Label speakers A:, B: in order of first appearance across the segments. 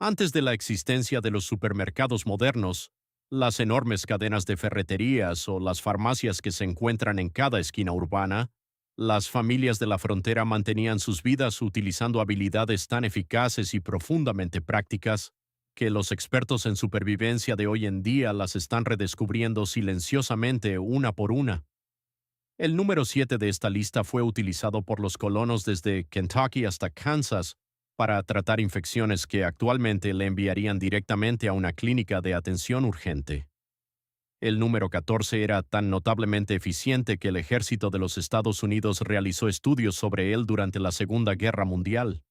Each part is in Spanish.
A: Antes de la existencia de los supermercados modernos, las enormes cadenas de ferreterías o las farmacias que se encuentran en cada esquina urbana, las familias de la frontera mantenían sus vidas utilizando habilidades tan eficaces y profundamente prácticas que los expertos en supervivencia de hoy en día las están redescubriendo silenciosamente una por una. El número 7 de esta lista fue utilizado por los colonos desde Kentucky hasta Kansas para tratar infecciones que actualmente le enviarían directamente a una clínica de atención urgente. El número 14 era tan notablemente eficiente que el ejército de los Estados Unidos realizó estudios sobre él durante la Segunda Guerra Mundial.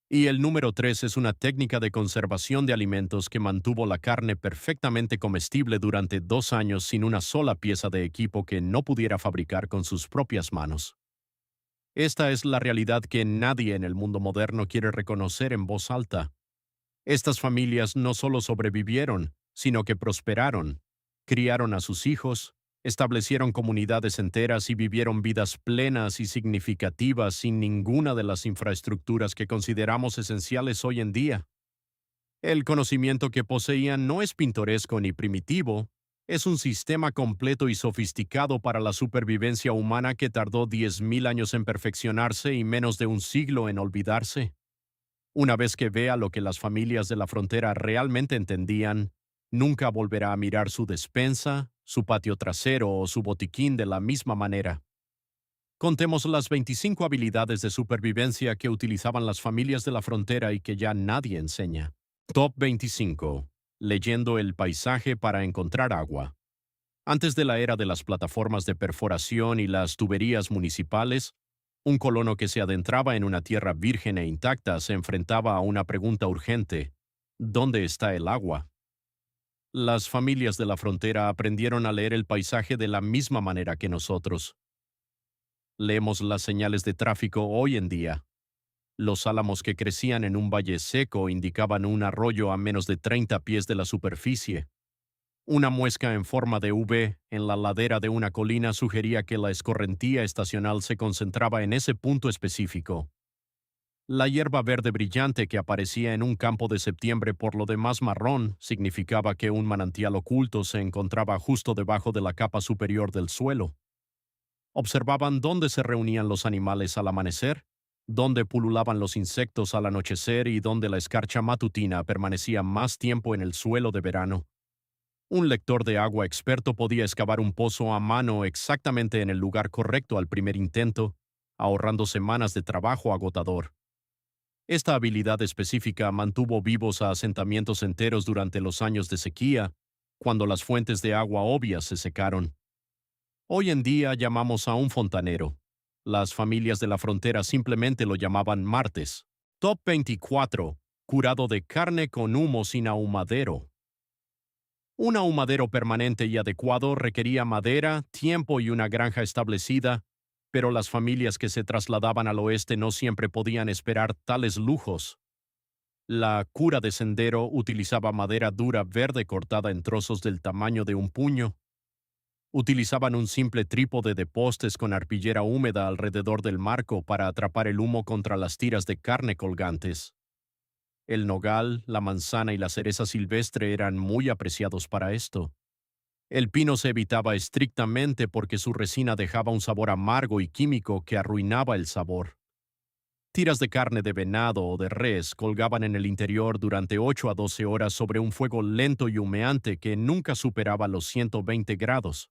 A: Y el número 3 es una técnica de conservación de alimentos que mantuvo la carne perfectamente comestible durante 2 años sin una sola pieza de equipo que no pudiera fabricar con sus propias manos. Esta es la realidad que nadie en el mundo moderno quiere reconocer en voz alta. Estas familias no solo sobrevivieron, sino que prosperaron, criaron a sus hijos, establecieron comunidades enteras y vivieron vidas plenas y significativas sin ninguna de las infraestructuras que consideramos esenciales hoy en día. El conocimiento que poseían no es pintoresco ni primitivo, es un sistema completo y sofisticado para la supervivencia humana que tardó 10.000 años en perfeccionarse y menos de un siglo en olvidarse. Una vez que vea lo que las familias de la frontera realmente entendían, nunca volverá a mirar su despensa, su patio trasero o su botiquín de la misma manera. Contemos las 25 habilidades de supervivencia que utilizaban las familias de la frontera y que ya nadie enseña. Top 25. Leyendo el paisaje para encontrar agua. Antes de la era de las plataformas de perforación y las tuberías municipales, un colono que se adentraba en una tierra virgen e intacta se enfrentaba a una pregunta urgente: ¿dónde está el agua? Las familias de la frontera aprendieron a leer el paisaje de la misma manera que nosotros. Leemos las señales de tráfico hoy en día. Los álamos que crecían en un valle seco indicaban un arroyo a menos de 30 pies de la superficie. Una muesca en forma de V en la ladera de una colina sugería que la escorrentía estacional se concentraba en ese punto específico. La hierba verde brillante que aparecía en un campo de septiembre por lo demás marrón significaba que un manantial oculto se encontraba justo debajo de la capa superior del suelo. Observaban dónde se reunían los animales al amanecer, dónde pululaban los insectos al anochecer y dónde la escarcha matutina permanecía más tiempo en el suelo de verano. Un lector de agua experto podía excavar un pozo a mano exactamente en el lugar correcto al primer intento, ahorrando semanas de trabajo agotador. Esta habilidad específica mantuvo vivos a asentamientos enteros durante los años de sequía, cuando las fuentes de agua obvias se secaron. Hoy en día llamamos a un fontanero. Las familias de la frontera simplemente lo llamaban martes. Top 24. Curado de carne con humo sin ahumadero. Un ahumadero permanente y adecuado requería madera, tiempo y una granja establecida, pero las familias que se trasladaban al oeste no siempre podían esperar tales lujos. La cura de sendero utilizaba madera dura verde cortada en trozos del tamaño de un puño. Utilizaban un simple trípode de postes con arpillera húmeda alrededor del marco para atrapar el humo contra las tiras de carne colgantes. El nogal, la manzana y la cereza silvestre eran muy apreciados para esto. El pino se evitaba estrictamente porque su resina dejaba un sabor amargo y químico que arruinaba el sabor. Tiras de carne de venado o de res colgaban en el interior durante 8 a 12 horas sobre un fuego lento y humeante que nunca superaba los 120 grados.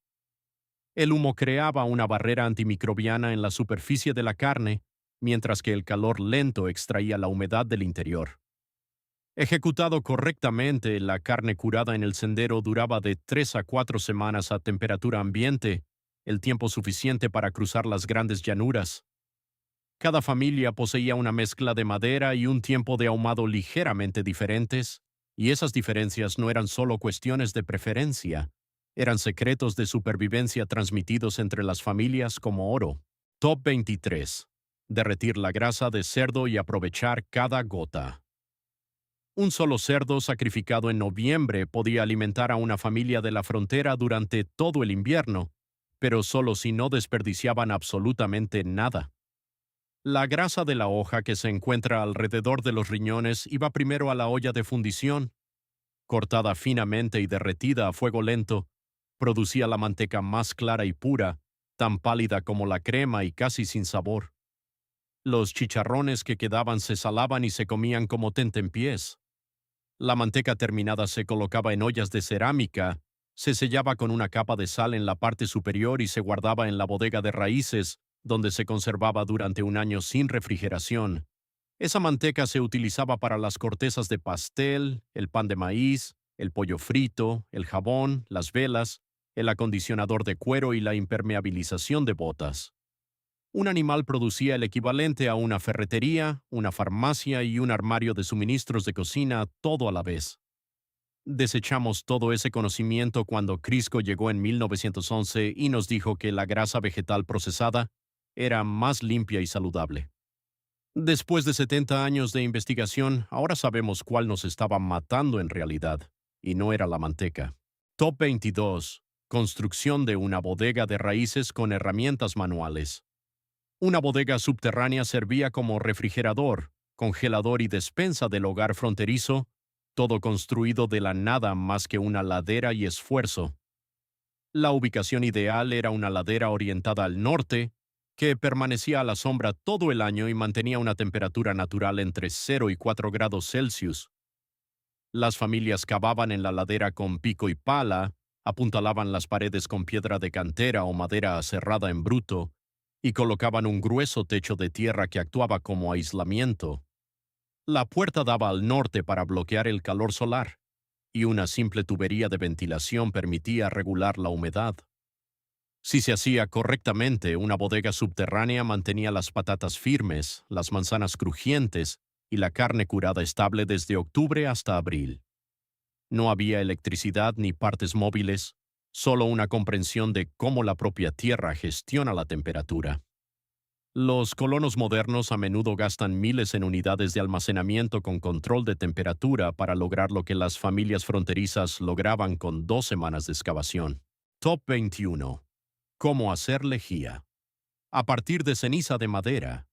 A: El humo creaba una barrera antimicrobiana en la superficie de la carne, mientras que el calor lento extraía la humedad del interior. Ejecutado correctamente, la carne curada en el sendero duraba de 3 a 4 semanas a temperatura ambiente, el tiempo suficiente para cruzar las grandes llanuras. Cada familia poseía una mezcla de madera y un tiempo de ahumado ligeramente diferentes, y esas diferencias no eran solo cuestiones de preferencia, eran secretos de supervivencia transmitidos entre las familias como oro. Top 23. Derretir la grasa de cerdo y aprovechar cada gota. Un solo cerdo sacrificado en noviembre podía alimentar a una familia de la frontera durante todo el invierno, pero solo si no desperdiciaban absolutamente nada. La grasa de la hoja que se encuentra alrededor de los riñones iba primero a la olla de fundición. Cortada finamente y derretida a fuego lento, producía la manteca más clara y pura, tan pálida como la crema y casi sin sabor. Los chicharrones que quedaban se salaban y se comían como tentempiés. La manteca terminada se colocaba en ollas de cerámica, se sellaba con una capa de sal en la parte superior y se guardaba en la bodega de raíces, donde se conservaba durante un año sin refrigeración. Esa manteca se utilizaba para las cortezas de pastel, el pan de maíz, el pollo frito, el jabón, las velas, el acondicionador de cuero y la impermeabilización de botas. Un animal producía el equivalente a una ferretería, una farmacia y un armario de suministros de cocina, todo a la vez. Desechamos todo ese conocimiento cuando Crisco llegó en 1911 y nos dijo que la grasa vegetal procesada era más limpia y saludable. Después de 70 años de investigación, ahora sabemos cuál nos estaba matando en realidad, y no era la manteca. Top 22. Construcción de una bodega de raíces con herramientas manuales. Una bodega subterránea servía como refrigerador, congelador y despensa del hogar fronterizo, todo construido de la nada más que una ladera y esfuerzo. La ubicación ideal era una ladera orientada al norte, que permanecía a la sombra todo el año y mantenía una temperatura natural entre 0 y 4 grados Celsius. Las familias cavaban en la ladera con pico y pala, apuntalaban las paredes con piedra de cantera o madera aserrada en bruto, y colocaban un grueso techo de tierra que actuaba como aislamiento. La puerta daba al norte para bloquear el calor solar, y una simple tubería de ventilación permitía regular la humedad. Si se hacía correctamente, una bodega subterránea mantenía las patatas firmes, las manzanas crujientes y la carne curada estable desde octubre hasta abril. No había electricidad ni partes móviles, solo una comprensión de cómo la propia tierra gestiona la temperatura. Los colonos modernos a menudo gastan miles en unidades de almacenamiento con control de temperatura para lograr lo que las familias fronterizas lograban con 2 semanas de excavación. Top 21. Cómo hacer lejía. A partir de ceniza de madera.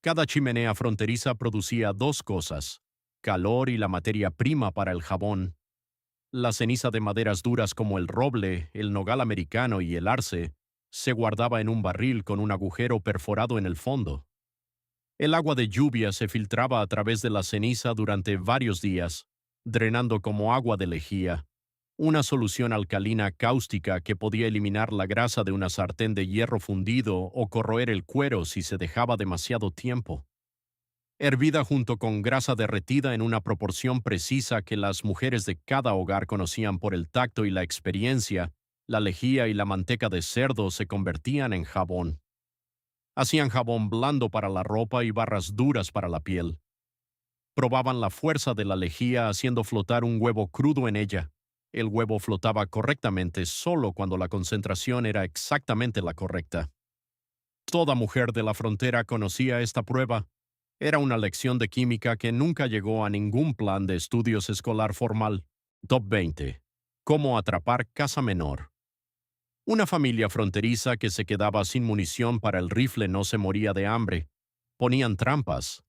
A: Cada chimenea fronteriza producía dos cosas: calor y la materia prima para el jabón. La ceniza de maderas duras como el roble, el nogal americano y el arce se guardaba en un barril con un agujero perforado en el fondo. El agua de lluvia se filtraba a través de la ceniza durante varios días, drenando como agua de lejía, una solución alcalina cáustica que podía eliminar la grasa de una sartén de hierro fundido o corroer el cuero si se dejaba demasiado tiempo. Hervida junto con grasa derretida en una proporción precisa que las mujeres de cada hogar conocían por el tacto y la experiencia, la lejía y la manteca de cerdo se convertían en jabón. Hacían jabón blando para la ropa y barras duras para la piel. Probaban la fuerza de la lejía haciendo flotar un huevo crudo en ella. El huevo flotaba correctamente solo cuando la concentración era exactamente la correcta. Toda mujer de la frontera conocía esta prueba. Era una lección de química que nunca llegó a ningún plan de estudios escolar formal. Top 20. Cómo atrapar caza menor. Una familia fronteriza que se quedaba sin munición para el rifle no se moría de hambre. Ponían trampas.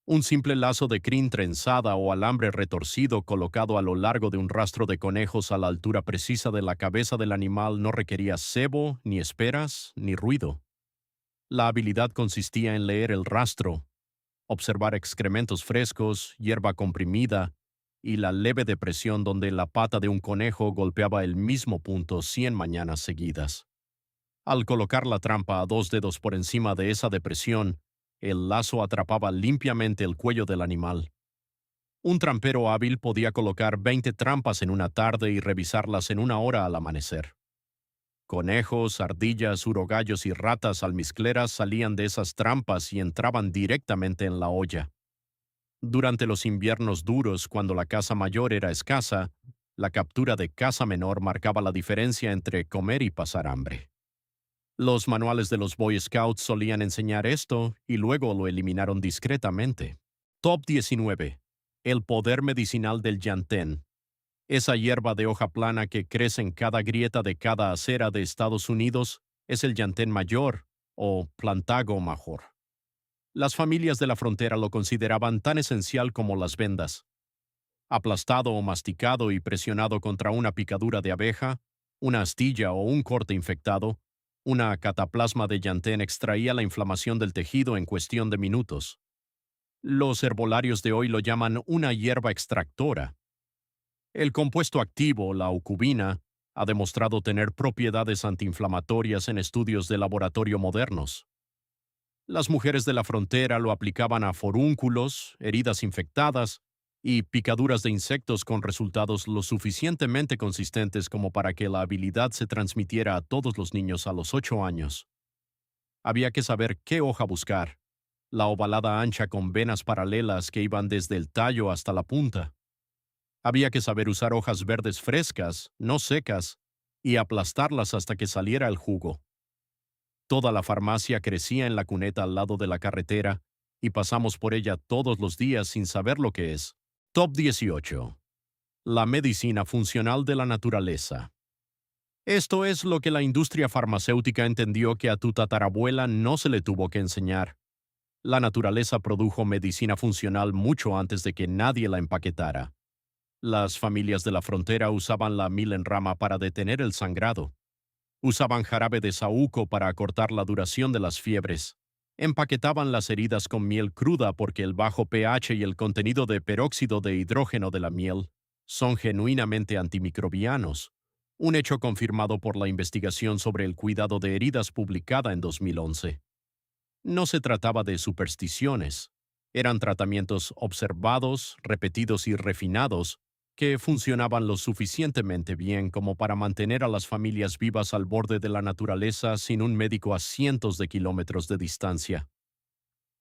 A: Un simple lazo de crin trenzada o alambre retorcido colocado a lo largo de un rastro de conejos a la altura precisa de la cabeza del animal no requería cebo, ni esperas, ni ruido. La habilidad consistía en leer el rastro, observar excrementos frescos, hierba comprimida y la leve depresión donde la pata de un conejo golpeaba el mismo punto 100 mañanas seguidas. Al colocar la trampa a 2 dedos por encima de esa depresión, el lazo atrapaba limpiamente el cuello del animal. Un trampero hábil podía colocar 20 trampas en una tarde y revisarlas en una hora al amanecer. Conejos, ardillas, urogallos y ratas almizcleras salían de esas trampas y entraban directamente en la olla. Durante los inviernos duros, cuando la caza mayor era escasa, la captura de caza menor marcaba la diferencia entre comer y pasar hambre. Los manuales de los Boy Scouts solían enseñar esto y luego lo eliminaron discretamente. Top 19. El poder medicinal del llantén. Esa hierba de hoja plana que crece en cada grieta de cada acera de Estados Unidos es el llantén mayor o plantago major. Las familias de la frontera lo consideraban tan esencial como las vendas. Aplastado o masticado y presionado contra una picadura de abeja, una astilla o un corte infectado, una cataplasma de llantén extraía la inflamación del tejido en cuestión de minutos. Los herbolarios de hoy lo llaman una hierba extractora. El compuesto activo, la aucubina, ha demostrado tener propiedades antiinflamatorias en estudios de laboratorio modernos. Las mujeres de la frontera lo aplicaban a forúnculos, heridas infectadas y picaduras de insectos con resultados lo suficientemente consistentes como para que la habilidad se transmitiera a todos los niños a los 8 años. Había que saber qué hoja buscar, la ovalada ancha con venas paralelas que iban desde el tallo hasta la punta. Había que saber usar hojas verdes frescas, no secas, y aplastarlas hasta que saliera el jugo. Toda la farmacia crecía en la cuneta al lado de la carretera y pasamos por ella todos los días sin saber lo que es. Top 18. La medicina funcional de la naturaleza. Esto es lo que la industria farmacéutica entendió que a tu tatarabuela no se le tuvo que enseñar. La naturaleza produjo medicina funcional mucho antes de que nadie la empaquetara. Las familias de la frontera usaban la miel en rama para detener el sangrado. Usaban jarabe de saúco para acortar la duración de las fiebres. Empaquetaban las heridas con miel cruda porque el bajo pH y el contenido de peróxido de hidrógeno de la miel son genuinamente antimicrobianos, un hecho confirmado por la investigación sobre el cuidado de heridas publicada en 2011. No se trataba de supersticiones. Eran tratamientos observados, repetidos y refinados que funcionaban lo suficientemente bien como para mantener a las familias vivas al borde de la naturaleza sin un médico a cientos de kilómetros de distancia.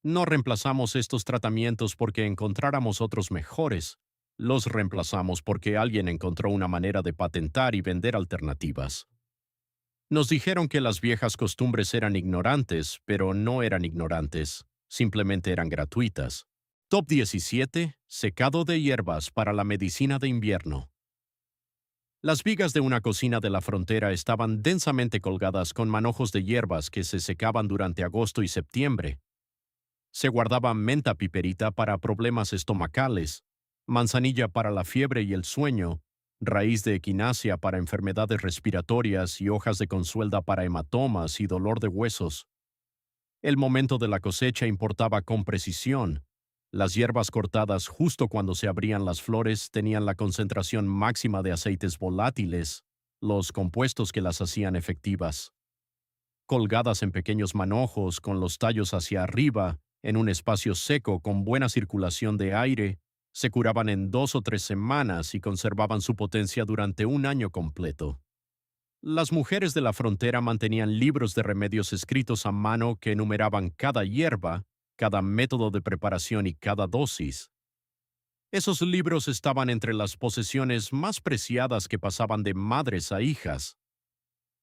A: No reemplazamos estos tratamientos porque encontráramos otros mejores. Los reemplazamos porque alguien encontró una manera de patentar y vender alternativas. Nos dijeron que las viejas costumbres eran ignorantes, pero no eran ignorantes, simplemente eran gratuitas. Top 17. Secado de hierbas para la medicina de invierno. Las vigas de una cocina de la frontera estaban densamente colgadas con manojos de hierbas que se secaban durante agosto y septiembre. Se guardaba menta piperita para problemas estomacales, manzanilla para la fiebre y el sueño, raíz de equinacia para enfermedades respiratorias y hojas de consuelda para hematomas y dolor de huesos. El momento de la cosecha importaba con precisión. Las hierbas cortadas justo cuando se abrían las flores tenían la concentración máxima de aceites volátiles, los compuestos que las hacían efectivas. Colgadas en pequeños manojos con los tallos hacia arriba, en un espacio seco con buena circulación de aire, se curaban en 2 o 3 semanas y conservaban su potencia durante un año completo. Las mujeres de la frontera mantenían libros de remedios escritos a mano que enumeraban cada hierba, cada método de preparación y cada dosis. Esos libros estaban entre las posesiones más preciadas que pasaban de madres a hijas.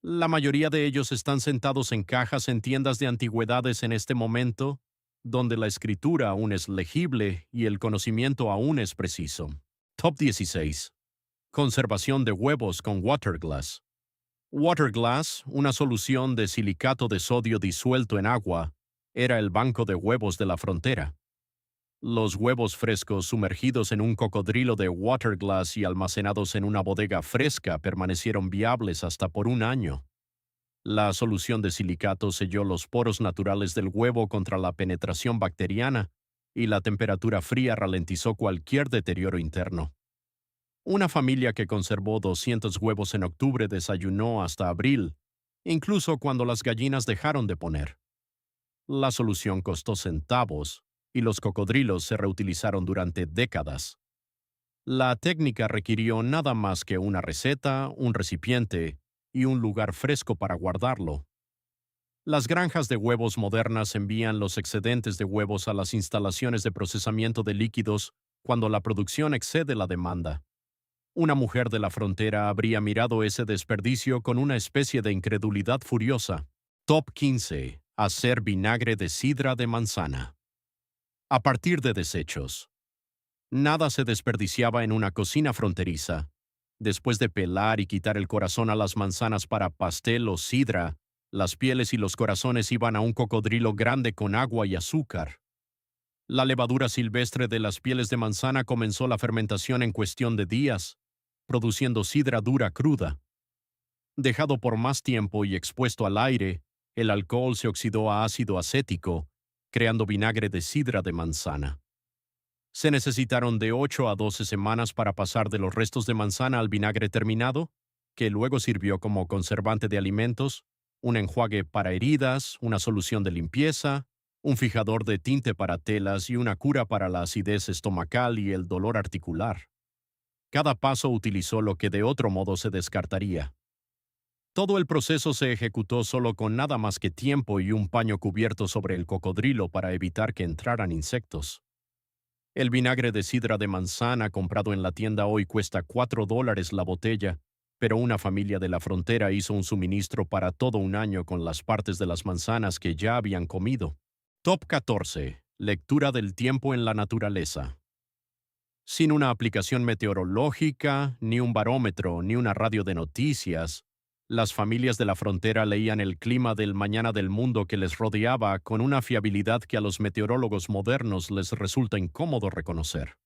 A: La mayoría de ellos están sentados en cajas en tiendas de antigüedades en este momento, donde la escritura aún es legible y el conocimiento aún es preciso. Top 16. Conservación de huevos con Waterglass. Waterglass, una solución de silicato de sodio disuelto en agua, era el banco de huevos de la frontera. Los huevos frescos sumergidos en un cocodrilo de Waterglass y almacenados en una bodega fresca permanecieron viables hasta por un año. La solución de silicato selló los poros naturales del huevo contra la penetración bacteriana y la temperatura fría ralentizó cualquier deterioro interno. Una familia que conservó 200 huevos en octubre desayunó hasta abril, incluso cuando las gallinas dejaron de poner. La solución costó centavos y los cocodrilos se reutilizaron durante décadas. La técnica requirió nada más que una receta, un recipiente y un lugar fresco para guardarlo. Las granjas de huevos modernas envían los excedentes de huevos a las instalaciones de procesamiento de líquidos cuando la producción excede la demanda. Una mujer de la frontera habría mirado ese desperdicio con una especie de incredulidad furiosa. Top 15. Hacer vinagre de sidra de manzana. A partir de desechos. Nada se desperdiciaba en una cocina fronteriza. Después de pelar y quitar el corazón a las manzanas para pastel o sidra, Las pieles y los corazones iban a un cocodrilo grande con agua y azúcar. La levadura silvestre de las pieles de manzana comenzó la fermentación en cuestión de días, produciendo sidra dura cruda. Dejado por más tiempo y expuesto al aire, el alcohol se oxidó a ácido acético, creando vinagre de sidra de manzana. Se necesitaron de 8 a 12 semanas para pasar de los restos de manzana al vinagre terminado, que luego sirvió como conservante de alimentos, un enjuague para heridas, una solución de limpieza, un fijador de tinte para telas y una cura para la acidez estomacal y el dolor articular. Cada paso utilizó lo que de otro modo se descartaría. Todo el proceso se ejecutó solo con nada más que tiempo y un paño cubierto sobre el cocodrilo para evitar que entraran insectos. El vinagre de sidra de manzana comprado en la tienda hoy cuesta $4 la botella, pero una familia de la frontera hizo un suministro para todo un año con las partes de las manzanas que ya habían comido. Top 14. Lectura del tiempo en la naturaleza. Sin una aplicación meteorológica, ni un barómetro, ni una radio de noticias, las familias de la frontera leían el clima del mañana del mundo que les rodeaba con una fiabilidad que a los meteorólogos modernos les resulta incómodo reconocer.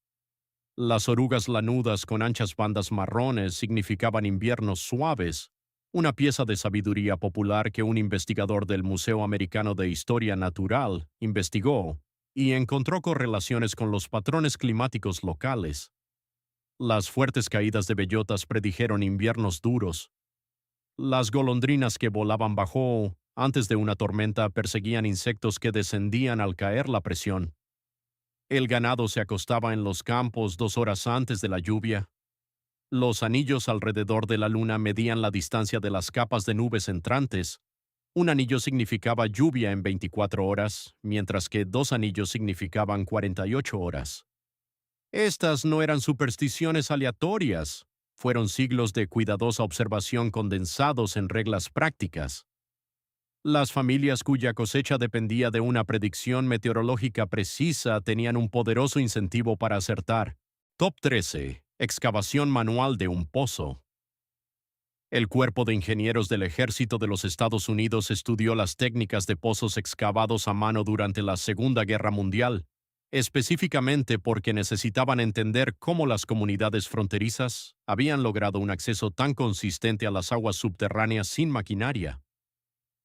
A: Las orugas lanudas con anchas bandas marrones significaban inviernos suaves, una pieza de sabiduría popular que un investigador del Museo Americano de Historia Natural investigó y encontró correlaciones con los patrones climáticos locales. Las fuertes caídas de bellotas predijeron inviernos duros. Las golondrinas que volaban bajo antes de una tormenta perseguían insectos que descendían al caer la presión. El ganado se acostaba en los campos 2 horas antes de la lluvia. Los anillos alrededor de la luna medían la distancia de las capas de nubes entrantes. Un anillo significaba lluvia en 24 horas, mientras que 2 anillos significaban 48 horas. Estas no eran supersticiones aleatorias, fueron siglos de cuidadosa observación condensados en reglas prácticas. Las familias cuya cosecha dependía de una predicción meteorológica precisa tenían un poderoso incentivo para acertar. Top 13. Excavación manual de un pozo. El Cuerpo de Ingenieros del Ejército de los Estados Unidos estudió las técnicas de pozos excavados a mano durante la Segunda Guerra Mundial, específicamente porque necesitaban entender cómo las comunidades fronterizas habían logrado un acceso tan consistente a las aguas subterráneas sin maquinaria.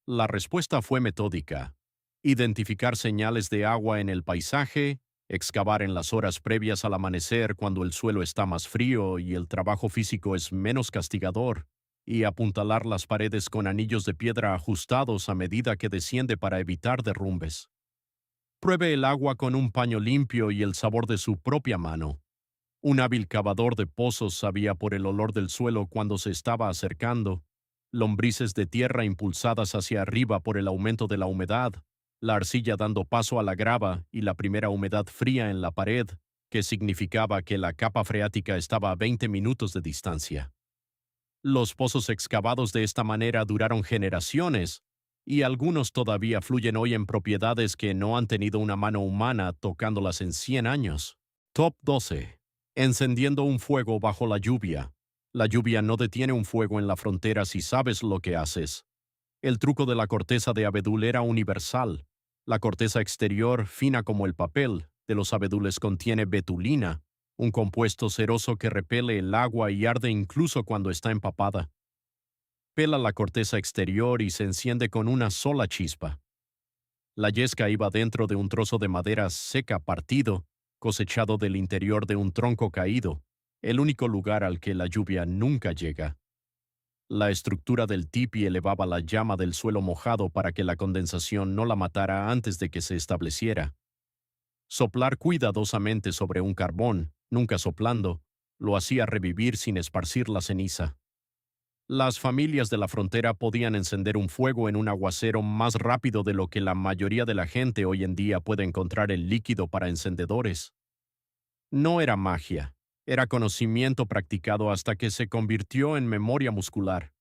A: La respuesta fue metódica: identificar señales de agua en el paisaje, excavar en las horas previas al amanecer cuando el suelo está más frío y el trabajo físico es menos castigador, y apuntalar las paredes con anillos de piedra ajustados a medida que desciende para evitar derrumbes. Pruebe el agua con un paño limpio y el sabor de su propia mano. Un hábil cavador de pozos sabía por el olor del suelo cuando se estaba acercando, lombrices de tierra impulsadas hacia arriba por el aumento de la humedad, la arcilla dando paso a la grava y la primera humedad fría en la pared, que significaba que la capa freática estaba a 20 minutos de distancia. Los pozos excavados de esta manera duraron generaciones, y algunos todavía fluyen hoy en propiedades que no han tenido una mano humana tocándolas en 100 años. Top 12. Encendiendo un fuego bajo la lluvia. La lluvia no detiene un fuego en la frontera si sabes lo que haces. El truco de la corteza de abedul era universal. La corteza exterior, fina como el papel, de los abedules contiene betulina, un compuesto ceroso que repele el agua y arde incluso cuando está empapada. Pela la corteza exterior y se enciende con una sola chispa. La yesca iba dentro de un trozo de madera seca partido, cosechado del interior de un tronco caído, el único lugar al que la lluvia nunca llega. La estructura del tipi elevaba la llama del suelo mojado para que la condensación no la matara antes de que se estableciera. Soplar cuidadosamente sobre un carbón, nunca soplando, lo hacía revivir sin esparcir la ceniza. Las familias de la frontera podían encender un fuego en un aguacero más rápido de lo que la mayoría de la gente hoy en día puede encontrar el líquido para encendedores. No era magia, era conocimiento practicado hasta que se convirtió en memoria muscular.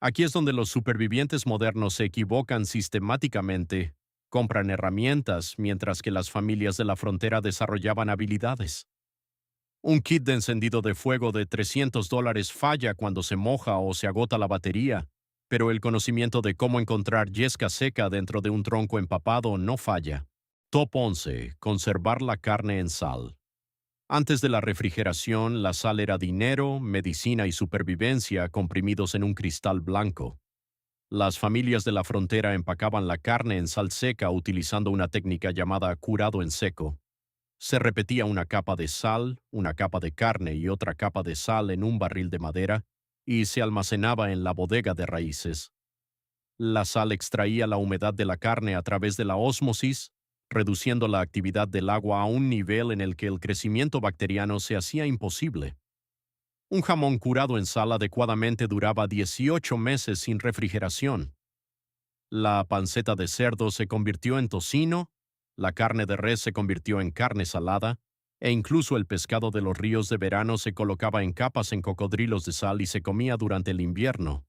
A: Aquí es donde los supervivientes modernos se equivocan sistemáticamente, compran herramientas mientras que las familias de la frontera desarrollaban habilidades. Un kit de encendido de fuego de $300 falla cuando se moja o se agota la batería, pero el conocimiento de cómo encontrar yesca seca dentro de un tronco empapado no falla. Top 11. Conservar la carne en sal. Antes de la refrigeración, la sal era dinero, medicina y supervivencia comprimidos en un cristal blanco. Las familias de la frontera empacaban la carne en sal seca utilizando una técnica llamada curado en seco. Se repetía una capa de sal, una capa de carne y otra capa de sal en un barril de madera, y se almacenaba en la bodega de raíces. La sal extraía la humedad de la carne a través de la ósmosis, reduciendo la actividad del agua a un nivel en el que el crecimiento bacteriano se hacía imposible. Un jamón curado en sal adecuadamente duraba 18 meses sin refrigeración. La panceta de cerdo se convirtió en tocino, la carne de res se convirtió en carne salada, e incluso el pescado de los ríos de verano se colocaba en capas en cocodrilos de sal y se comía durante el invierno.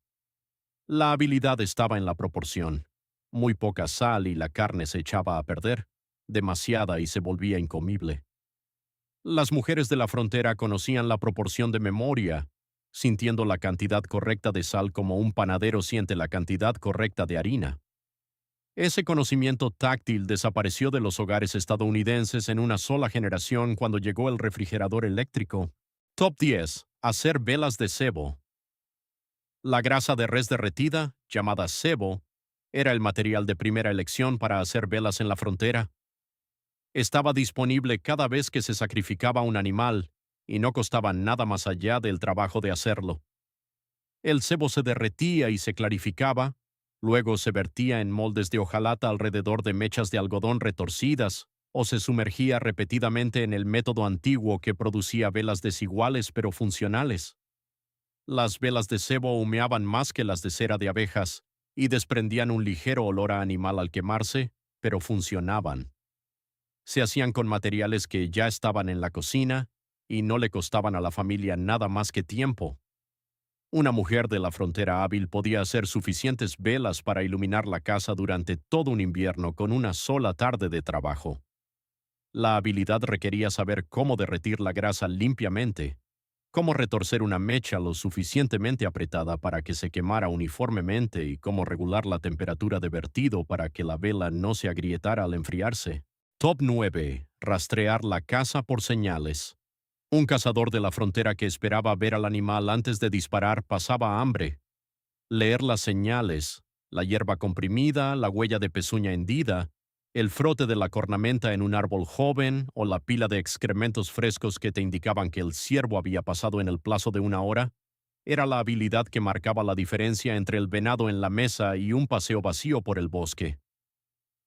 A: La habilidad estaba en la proporción. Muy poca sal y la carne se echaba a perder, demasiada y se volvía incomible. Las mujeres de la frontera conocían la proporción de memoria, sintiendo la cantidad correcta de sal como un panadero siente la cantidad correcta de harina. Ese conocimiento táctil desapareció de los hogares estadounidenses en una sola generación cuando llegó el refrigerador eléctrico. Top 10. Hacer velas de sebo. La grasa de res derretida, llamada sebo, era el material de primera elección para hacer velas en la frontera. Estaba disponible cada vez que se sacrificaba un animal y no costaba nada más allá del trabajo de hacerlo. El sebo se derretía y se clarificaba, luego se vertía en moldes de hojalata alrededor de mechas de algodón retorcidas o se sumergía repetidamente en el método antiguo que producía velas desiguales pero funcionales. Las velas de sebo humeaban más que las de cera de abejas y desprendían un ligero olor a animal al quemarse, pero funcionaban. Se hacían con materiales que ya estaban en la cocina y no le costaban a la familia nada más que tiempo. Una mujer de la frontera hábil podía hacer suficientes velas para iluminar la casa durante todo un invierno con una sola tarde de trabajo. La habilidad requería saber cómo derretir la grasa limpiamente, cómo retorcer una mecha lo suficientemente apretada para que se quemara uniformemente y cómo regular la temperatura de vertido para que la vela no se agrietara al enfriarse. Top 9. Rastrear la caza por señales. Un cazador de la frontera que esperaba ver al animal antes de disparar pasaba hambre. Leer las señales, la hierba comprimida, la huella de pezuña hendida, el frote de la cornamenta en un árbol joven o la pila de excrementos frescos que te indicaban que el ciervo había pasado en el plazo de una hora, era la habilidad que marcaba la diferencia entre el venado en la mesa y un paseo vacío por el bosque.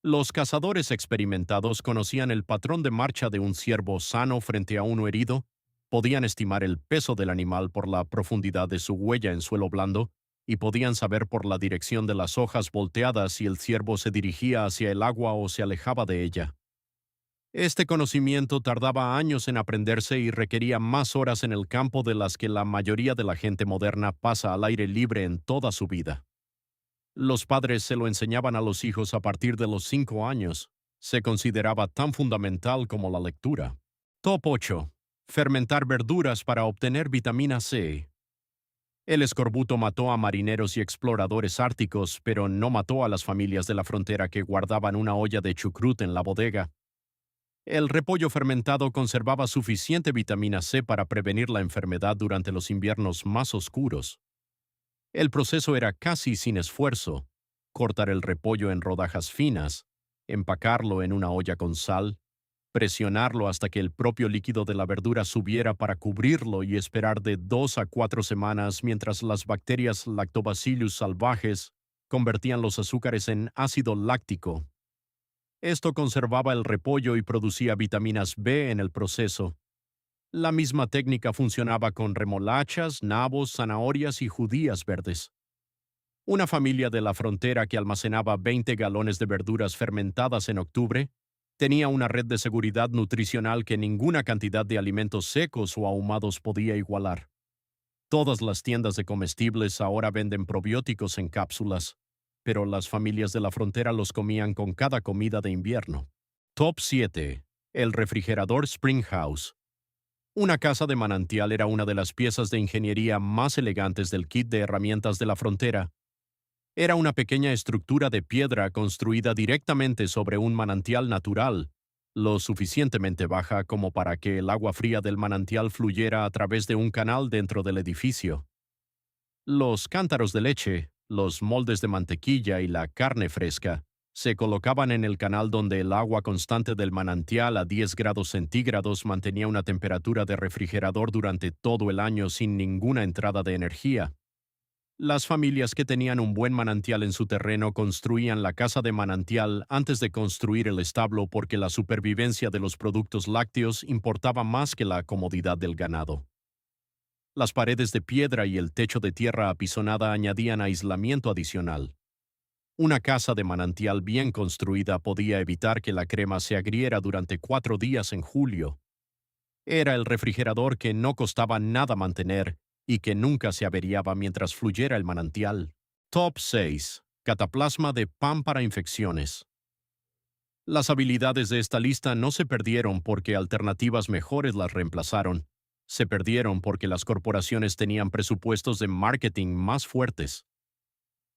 A: Los cazadores experimentados conocían el patrón de marcha de un ciervo sano frente a uno herido, podían estimar el peso del animal por la profundidad de su huella en suelo blando, y podían saber por la dirección de las hojas volteadas si el ciervo se dirigía hacia el agua o se alejaba de ella. Este conocimiento tardaba años en aprenderse y requería más horas en el campo de las que la mayoría de la gente moderna pasa al aire libre en toda su vida. Los padres se lo enseñaban a los hijos a partir de los 5 años. Se consideraba tan fundamental como la lectura. Top 8. Fermentar verduras para obtener vitamina C. El escorbuto mató a marineros y exploradores árticos, pero no mató a las familias de la frontera que guardaban una olla de chucrut en la bodega. El repollo fermentado conservaba suficiente vitamina C para prevenir la enfermedad durante los inviernos más oscuros. El proceso era casi sin esfuerzo: cortar el repollo en rodajas finas, empacarlo en una olla con sal, presionarlo hasta que el propio líquido de la verdura subiera para cubrirlo y esperar de 2 a 4 semanas mientras las bacterias Lactobacillus salvajes convertían los azúcares en ácido láctico. Esto conservaba el repollo y producía vitaminas B en el proceso. La misma técnica funcionaba con remolachas, nabos, zanahorias y judías verdes. Una familia de la frontera que almacenaba 20 galones de verduras fermentadas en octubre tenía una red de seguridad nutricional que ninguna cantidad de alimentos secos o ahumados podía igualar. Todas las tiendas de comestibles ahora venden probióticos en cápsulas, pero las familias de la frontera los comían con cada comida de invierno. Top 7. El refrigerador Springhouse. Una casa de manantial era una de las piezas de ingeniería más elegantes del kit de herramientas de la frontera. Era una pequeña estructura de piedra construida directamente sobre un manantial natural, lo suficientemente baja como para que el agua fría del manantial fluyera a través de un canal dentro del edificio. Los cántaros de leche, los moldes de mantequilla y la carne fresca se colocaban en el canal donde el agua constante del manantial a 10 grados centígrados mantenía una temperatura de refrigerador durante todo el año sin ninguna entrada de energía. Las familias que tenían un buen manantial en su terreno construían la casa de manantial antes de construir el establo porque la supervivencia de los productos lácteos importaba más que la comodidad del ganado. Las paredes de piedra y el techo de tierra apisonada añadían aislamiento adicional. Una casa de manantial bien construida podía evitar que la crema se agriera durante 4 días en julio. Era el refrigerador que no costaba nada mantener y que nunca se averiaba mientras fluyera el manantial. Top 6. Cataplasma de pan para infecciones. Las habilidades de esta lista no se perdieron porque alternativas mejores las reemplazaron. Se perdieron porque las corporaciones tenían presupuestos de marketing más fuertes.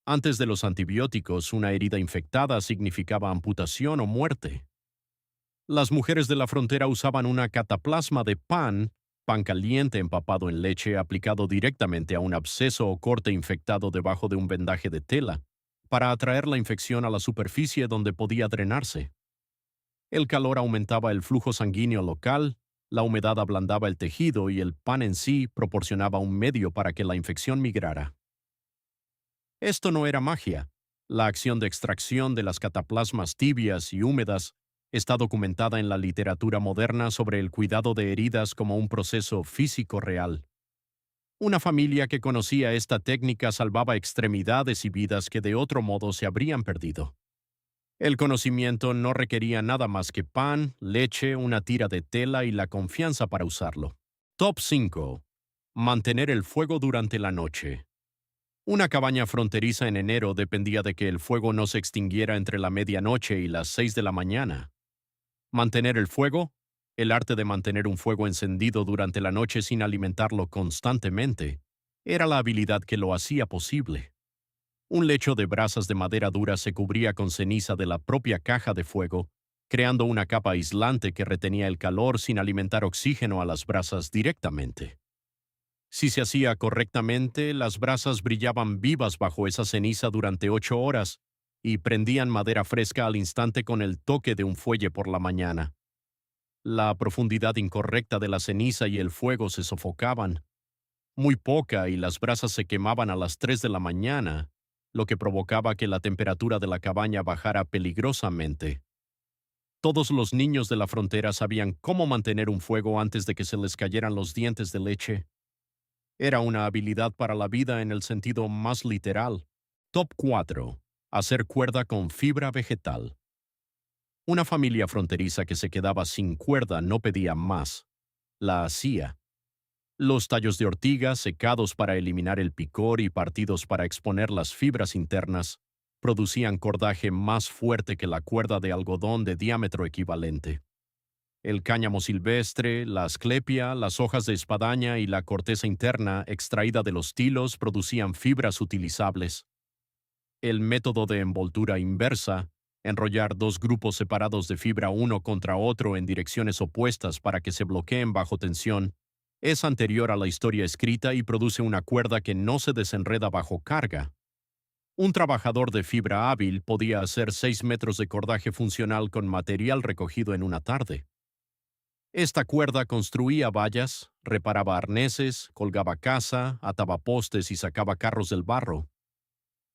A: Antes de los antibióticos, una herida infectada significaba amputación o muerte. Las mujeres de la frontera usaban una cataplasma de pan caliente empapado en leche aplicado directamente a un absceso o corte infectado debajo de un vendaje de tela, para atraer la infección a la superficie donde podía drenarse. El calor aumentaba el flujo sanguíneo local, la humedad ablandaba el tejido y el pan en sí proporcionaba un medio para que la infección migrara. Esto no era magia. La acción de extracción de las cataplasmas tibias y húmedas está documentada en la literatura moderna sobre el cuidado de heridas como un proceso físico real. Una familia que conocía esta técnica salvaba extremidades y vidas que de otro modo se habrían perdido. El conocimiento no requería nada más que pan, leche, una tira de tela y la confianza para usarlo. Top 5. Mantener el fuego durante la noche. Una cabaña fronteriza en enero dependía de que el fuego no se extinguiera entre la medianoche y las 6 de la mañana. Mantener el fuego, el arte de mantener un fuego encendido durante la noche sin alimentarlo constantemente, era la habilidad que lo hacía posible. Un lecho de brasas de madera dura se cubría con ceniza de la propia caja de fuego, creando una capa aislante que retenía el calor sin alimentar oxígeno a las brasas directamente. Si se hacía correctamente, las brasas brillaban vivas bajo esa ceniza durante 8 horas y prendían madera fresca al instante con el toque de un fuelle por la mañana. La profundidad incorrecta de la ceniza y el fuego se sofocaban. Muy poca y las brasas se quemaban a las 3 de la mañana, lo que provocaba que la temperatura de la cabaña bajara peligrosamente. Todos los niños de la frontera sabían cómo mantener un fuego antes de que se les cayeran los dientes de leche. Era una habilidad para la vida en el sentido más literal. Top 4. Hacer cuerda con fibra vegetal. Una familia fronteriza que se quedaba sin cuerda no pedía más. La hacía. Los tallos de ortiga, secados para eliminar el picor y partidos para exponer las fibras internas, producían cordaje más fuerte que la cuerda de algodón de diámetro equivalente. El cáñamo silvestre, la asclepia, las hojas de espadaña y la corteza interna extraída de los tilos producían fibras utilizables. El método de envoltura inversa, enrollar dos grupos separados de fibra uno contra otro en direcciones opuestas para que se bloqueen bajo tensión, es anterior a la historia escrita y produce una cuerda que no se desenreda bajo carga. Un trabajador de fibra hábil podía hacer 6 metros de cordaje funcional con material recogido en una tarde. Esta cuerda construía vallas, reparaba arneses, colgaba caza, ataba postes y sacaba carros del barro.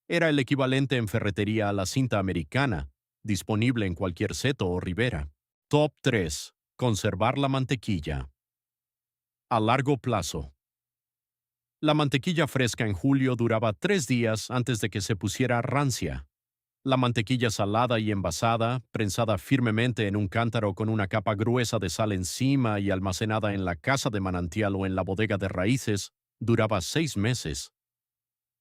A: Era el equivalente en ferretería a la cinta americana, disponible en cualquier seto o ribera. Top 3. Conservar la mantequilla. A largo plazo. La mantequilla fresca en julio duraba 3 días antes de que se pusiera rancia. La mantequilla salada y envasada, prensada firmemente en un cántaro con una capa gruesa de sal encima y almacenada en la casa de manantial o en la bodega de raíces, duraba 6 meses.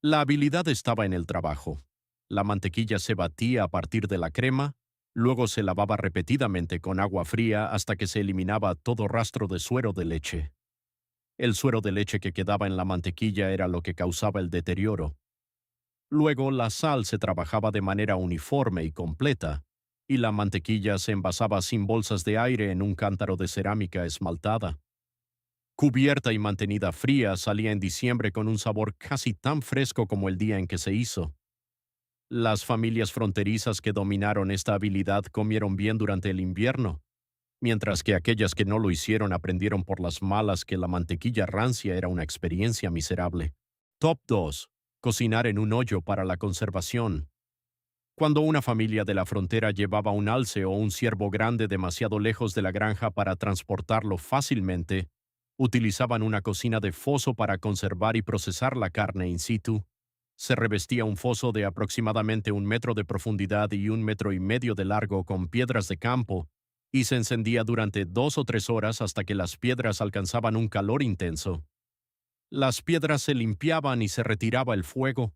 A: La habilidad estaba en el trabajo. La mantequilla se batía a partir de la crema, luego se lavaba repetidamente con agua fría hasta que se eliminaba todo rastro de suero de leche. El suero de leche que quedaba en la mantequilla era lo que causaba el deterioro. Luego la sal se trabajaba de manera uniforme y completa, y la mantequilla se envasaba sin bolsas de aire en un cántaro de cerámica esmaltada. Cubierta y mantenida fría, salía en diciembre con un sabor casi tan fresco como el día en que se hizo. Las familias fronterizas que dominaron esta habilidad comieron bien durante el invierno, mientras que aquellas que no lo hicieron aprendieron por las malas que la mantequilla rancia era una experiencia miserable. Top 2. Cocinar en un hoyo para la conservación. Cuando una familia de la frontera llevaba un alce o un ciervo grande demasiado lejos de la granja para transportarlo fácilmente, utilizaban una cocina de foso para conservar y procesar la carne in situ. Se revestía un foso de aproximadamente 1 metro de profundidad y 1,5 metros de largo con piedras de campo, y se encendía durante 2 o 3 horas hasta que las piedras alcanzaban un calor intenso. Las piedras se limpiaban y se retiraba el fuego.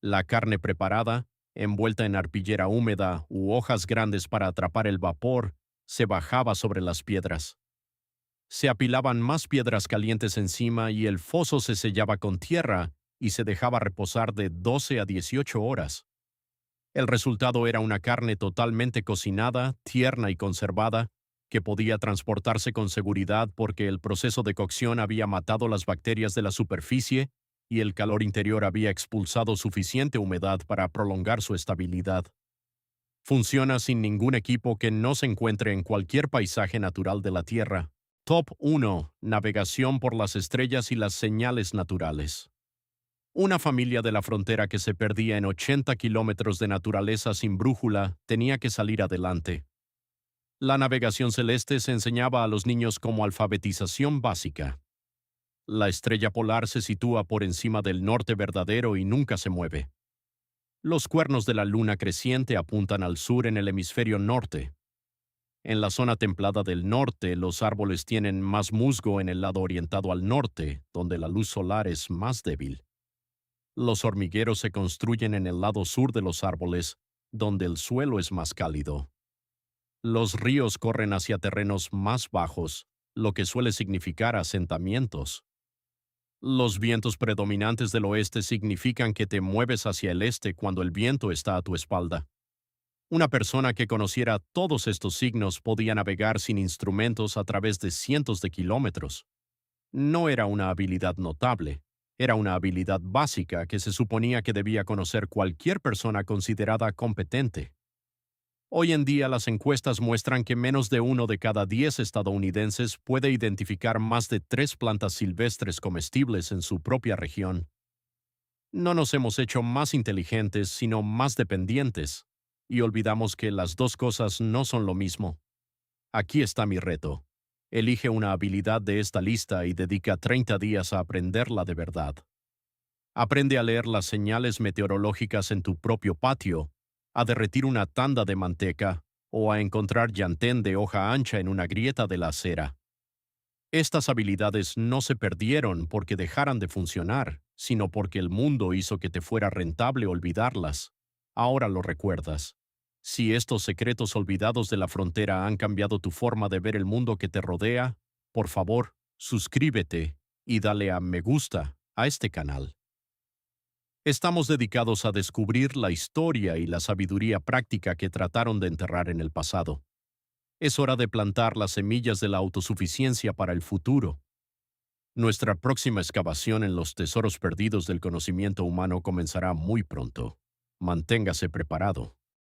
A: La carne preparada, envuelta en arpillera húmeda u hojas grandes para atrapar el vapor, se bajaba sobre las piedras. Se apilaban más piedras calientes encima y el foso se sellaba con tierra y se dejaba reposar de 12 a 18 horas. El resultado era una carne totalmente cocinada, tierna y conservada, que podía transportarse con seguridad porque el proceso de cocción había matado las bacterias de la superficie y el calor interior había expulsado suficiente humedad para prolongar su estabilidad. Funciona sin ningún equipo que no se encuentre en cualquier paisaje natural de la Tierra. Top 1. Navegación por las estrellas y las señales naturales. Una familia de la frontera que se perdía en 80 kilómetros de naturaleza sin brújula tenía que salir adelante. La navegación celeste se enseñaba a los niños como alfabetización básica. La estrella polar se sitúa por encima del norte verdadero y nunca se mueve. Los cuernos de la luna creciente apuntan al sur en el hemisferio norte. En la zona templada del norte, los árboles tienen más musgo en el lado orientado al norte, donde la luz solar es más débil. Los hormigueros se construyen en el lado sur de los árboles, donde el suelo es más cálido. Los ríos corren hacia terrenos más bajos, lo que suele significar asentamientos. Los vientos predominantes del oeste significan que te mueves hacia el este cuando el viento está a tu espalda. Una persona que conociera todos estos signos podía navegar sin instrumentos a través de cientos de kilómetros. No era una habilidad notable, era una habilidad básica que se suponía que debía conocer cualquier persona considerada competente. Hoy en día las encuestas muestran que menos de 1 de cada 10 estadounidenses puede identificar más de 3 plantas silvestres comestibles en su propia región. No nos hemos hecho más inteligentes, sino más dependientes, y olvidamos que las dos cosas no son lo mismo. Aquí está mi reto. Elige una habilidad de esta lista y dedica 30 días a aprenderla de verdad. Aprende a leer las señales meteorológicas en tu propio patio, a derretir una tanda de manteca o a encontrar llantén de hoja ancha en una grieta de la acera. Estas habilidades no se perdieron porque dejaran de funcionar, sino porque el mundo hizo que te fuera rentable olvidarlas. Ahora lo recuerdas. Si estos secretos olvidados de la frontera han cambiado tu forma de ver el mundo que te rodea, por favor, suscríbete y dale a me gusta a este canal. Estamos dedicados a descubrir la historia y la sabiduría práctica que trataron de enterrar en el pasado. Es hora de plantar las semillas de la autosuficiencia para el futuro. Nuestra próxima excavación en los tesoros perdidos del conocimiento humano comenzará muy pronto. Manténgase preparado.